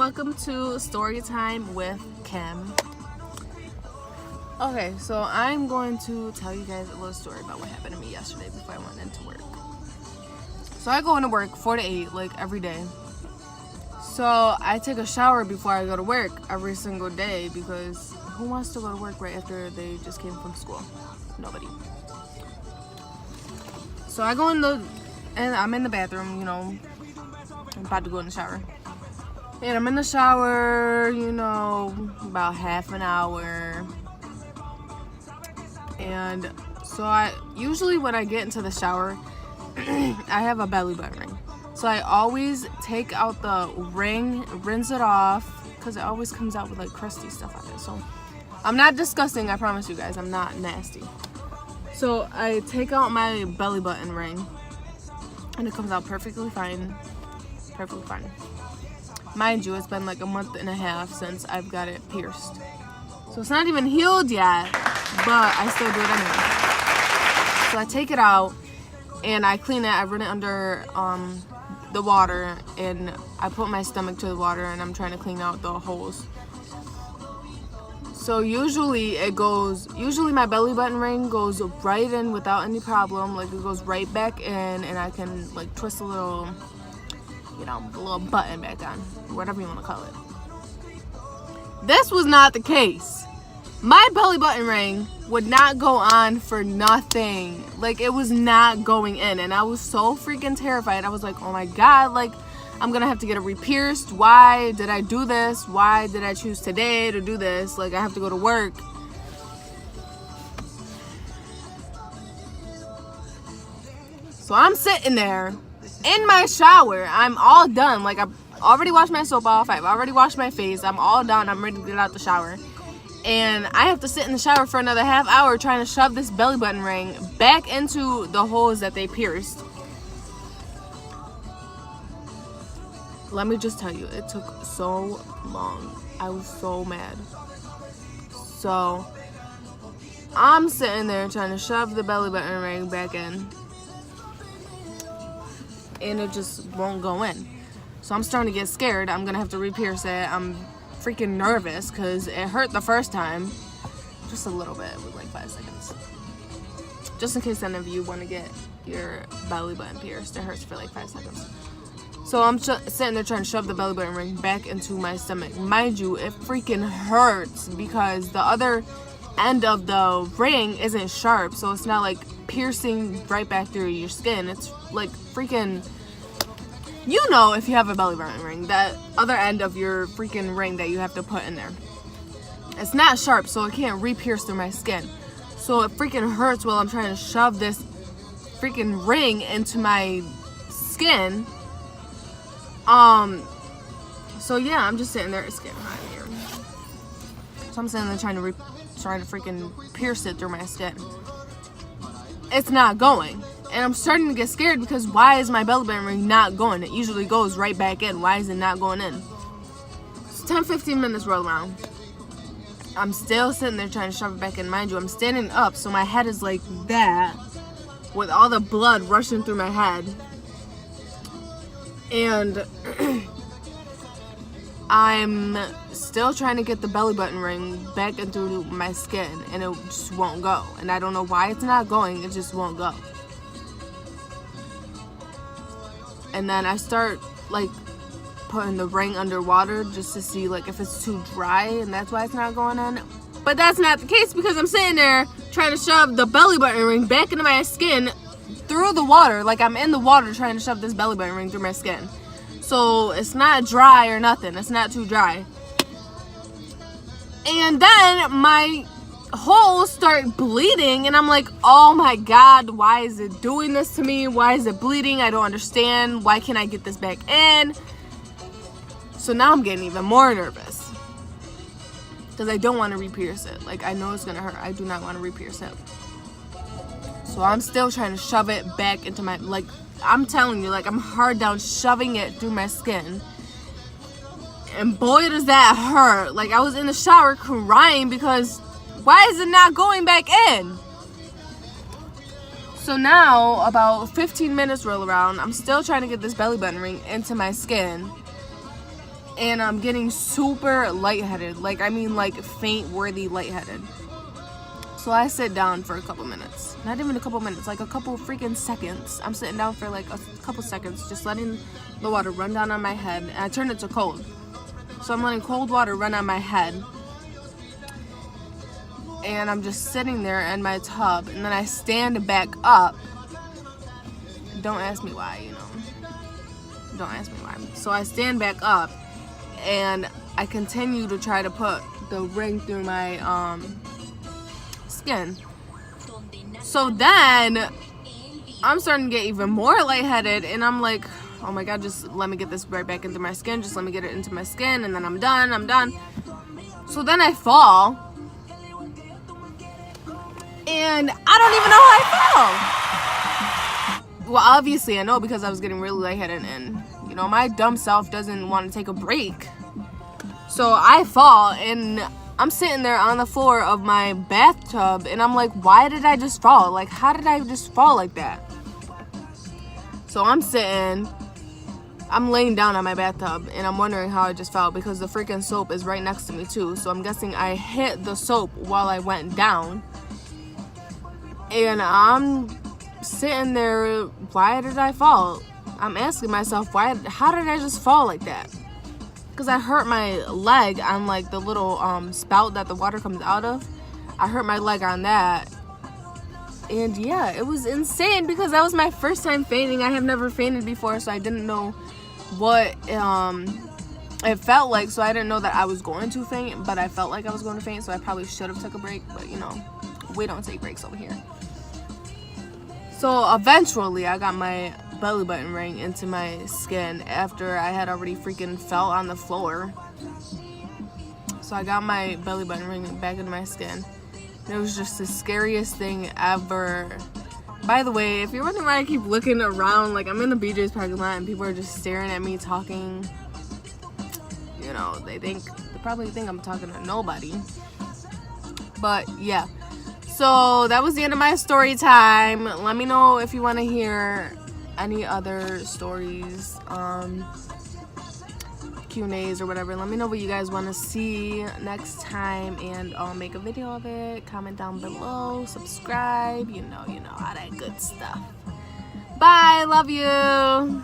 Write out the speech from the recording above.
welcome to Story Time with Kim. Okay, so I'm going to tell you guys a little story about what happened to me yesterday before I went into work. So I go into work 4 to 8, like every day. So I take a shower before I go to work every single day because who wants to go to work right after they just came from school? Nobody. So I go and I'm in the bathroom, I'm about to go in the shower. And I'm in the shower, about half an hour. And so usually when I get into the shower, I have a belly button ring. So I always take out the ring, rinse it off, because it always comes out with like crusty stuff on it. So I'm not disgusting, I promise you guys, I'm not nasty. So I take out my belly button ring, and it comes out perfectly fine. Perfectly fine. Mind you, it's been like a month and a half since I've got it pierced. So it's not even healed yet, but I still do it anyway. So I take it out, and I clean it. I run it under the water, and I put my stomach to the water, and I'm trying to clean out the holes. So usually my belly button ring goes right in without any problem. Like it goes right back in, and I can like twist a little, the little button back on, whatever you want to call it. This was not the case. My belly button ring would not go on for nothing. Like it was not going in, and I was so freaking terrified. I was like, oh my god, like I'm gonna have to get it re-pierced. Why did I do this? Why did I choose today to do this? Like I have to go to work. So I'm sitting there in my shower. I'm all done. Like I've already washed my soap off. I've already washed my face. I'm all done. I'm ready to get out the shower. And I have to sit in the shower for another half hour trying to shove this belly button ring back into the holes that they pierced. Let me just tell you, it took so long. I was so mad. So I'm sitting there trying to shove the belly button ring back in, and it just won't go in. So I'm starting to get scared. I'm gonna have to re-pierce it. I'm freaking nervous because it hurt the first time. Just a little bit, with like 5 seconds. Just in case any of you want to get your belly button pierced, it hurts for like 5 seconds. So I'm sitting there trying to shove the belly button ring back into my stomach. Mind you, it freaking hurts because the other end of the ring isn't sharp, so it's not like piercing right back through your skin. It's like freaking, if you have a belly button ring, that other end of your freaking ring that you have to put in there, it's not sharp, so it can't re-pierce through my skin. So it freaking hurts while I'm trying to shove this freaking ring into my skin. So yeah, I'm just sitting there. It's getting hot in here. So I'm sitting there trying to freaking pierce it through my skin. It's not going. And I'm starting to get scared because why is my belly button ring not going? It usually goes right back in. Why is it not going in? So 10-15 minutes roll around. I'm still sitting there trying to shove it back in. Mind you, I'm standing up, so my head is like that, with all the blood rushing through my head. And I'm still trying to get the belly button ring back into my skin, and it just won't go. And I don't know why it's not going, it just won't go. And then I start like putting the ring underwater just to see like if it's too dry, and that's why it's not going in. But that's not the case because I'm sitting there trying to shove the belly button ring back into my skin through the water. Like I'm in the water trying to shove this belly button ring through my skin. So it's not dry or nothing. It's not too dry. And then my holes start bleeding, and I'm like, oh my god, why is it doing this to me? Why is it bleeding? I don't understand. Why can't I get this back in? So now I'm getting even more nervous because I don't want to re-pierce it. Like I know it's gonna hurt. I do not want to re-pierce it. So I'm still trying to shove it back into my, like I'm telling you, like I'm hard down shoving it through my skin. And boy does that hurt. Like I was in the shower crying because why is it not going back in? So now about 15 minutes roll around. I'm still trying to get this belly button ring into my skin. and I'm getting super lightheaded. Like, I mean, like, faint-worthy lightheaded. So I sit down for a couple minutes. Not even a couple minutes, like a couple freaking seconds. I'm sitting down for like a couple seconds, just letting the water run down on my head. And I turned it to cold. So I'm letting cold water run on my head. And I'm just sitting there in my tub. And then I stand back up. Don't ask me why, you know. Don't ask me why. So I stand back up. And I continue to try to put the ring through my skin. So then I'm starting to get even more lightheaded, and I'm like, oh my god, just let me get this right back into my skin, just let me get it into my skin, and then I'm done. So then I fall, and I don't even know how I fell. Well, obviously I know, because I was getting really lightheaded, and you know, my dumb self doesn't want to take a break. So I fall, and I'm sitting there on the floor of my bathtub, and I'm like, why did I just fall? Like, how did I just fall like that? So I'm laying down on my bathtub, and I'm wondering how I just fell, because the freaking soap is right next to me too. So I'm guessing I hit the soap while I went down. And I'm sitting there, why did I fall? I'm asking myself, how did I just fall like that? Because I hurt my leg on like the little spout that the water comes out of. I hurt my leg on that. And yeah, it was insane, because that was my first time fainting. I have never fainted before, so I didn't know what it felt like. So I didn't know that I was going to faint, but I felt like I was going to faint, so I probably should have took a break. But you know, we don't take breaks over here. So eventually I got my belly button ring into my skin after I had already freaking fell on the floor. So I got my belly button ring back into my skin. And it was just the scariest thing ever. By the way, if you're wondering why I keep looking around, like I'm in the BJ's parking lot and people are just staring at me talking, you know, they probably think I'm talking to nobody. But yeah. So that was the end of my story time. Let me know if you want to hear any other stories, Q&As or whatever. Let me know what you guys want to see next time, and I'll make a video of it. Comment down below, subscribe, you know, all that good stuff. Bye, love you.